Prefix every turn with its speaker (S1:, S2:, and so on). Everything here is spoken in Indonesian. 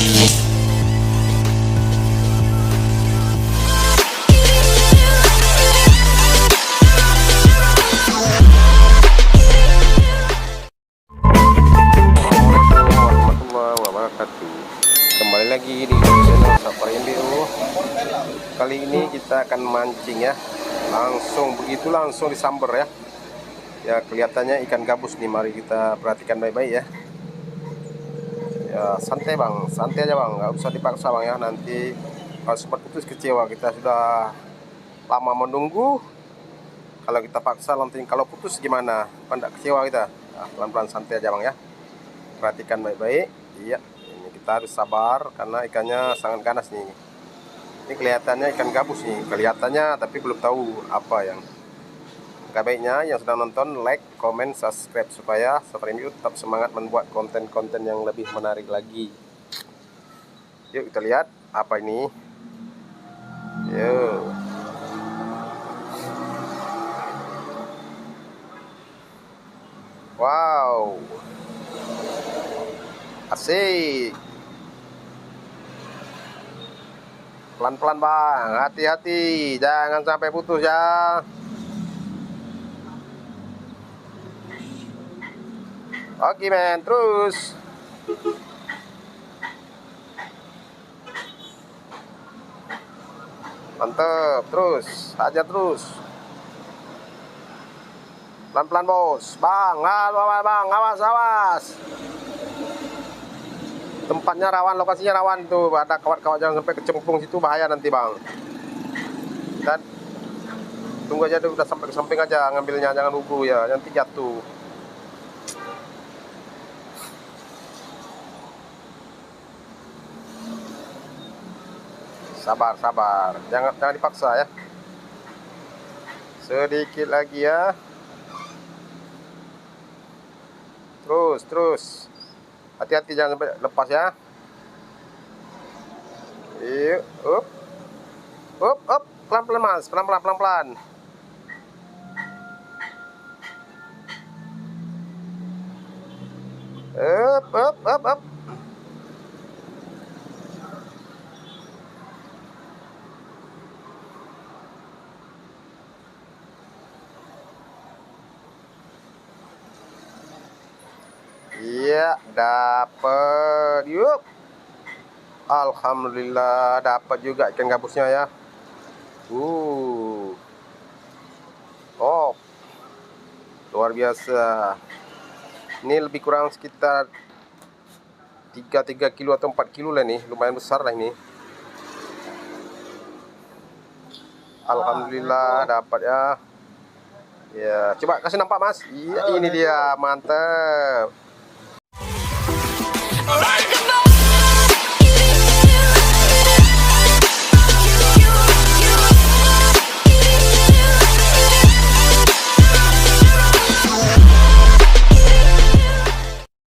S1: Kembali lagi di channel Safari MBO. Kali ini kita akan mancing ya. Langsung disamber ya. Ya kelihatannya ikan gabus nih. Mari kita perhatikan baik-baik ya. Ya santai bang, santai aja bang, nggak usah dipaksa bang ya. Nanti kalau sempat putus kecewa, kita sudah lama menunggu. Kalau kita paksa nanti kalau putus gimana? Kan nggak kecewa kita. Nah, pelan-pelan santai aja bang ya. Perhatikan baik-baik. Iya, ini kita harus sabar karena ikannya sangat ganas nih. Ini kelihatannya ikan gabus nih, kelihatannya, tapi belum tahu apa yang. Baiknya yang sudah nonton like, comment, subscribe supaya Safari MBO tetap semangat membuat konten-konten yang lebih menarik lagi. Yuk kita lihat apa ini. Yuk. Wow. Asik. Pelan-pelan bang, hati-hati, jangan sampai putus ya. Oke men, terus. Mantep, terus, aja terus. Pelan-pelan bos, bang, awas, awas. Tempatnya rawan, lokasinya rawan tuh, ada kawat-kawat, jangan sampai kecemplung situ, bahaya nanti bang. Dan tunggu aja dulu, udah sampai ke samping aja ngambilnya, jangan lugu ya, nanti jatuh. Sabar, sabar, jangan dipaksa ya. Sedikit lagi ya. Terus. Hati-hati jangan sampai lepas ya. Yuk, up, pelan-pelan mas, pelan-pelan. Up. Iya, dapet. Yuk. Alhamdulillah dapat juga ikan gabusnya ya. Oh, luar biasa. Ini lebih kurang sekitar 3 kilo atau 4 kilo lah nih, lumayan besar lah ini. Alhamdulillah dapat ya. Ya, coba kasih nampak mas. Iya, ini dia, mantep.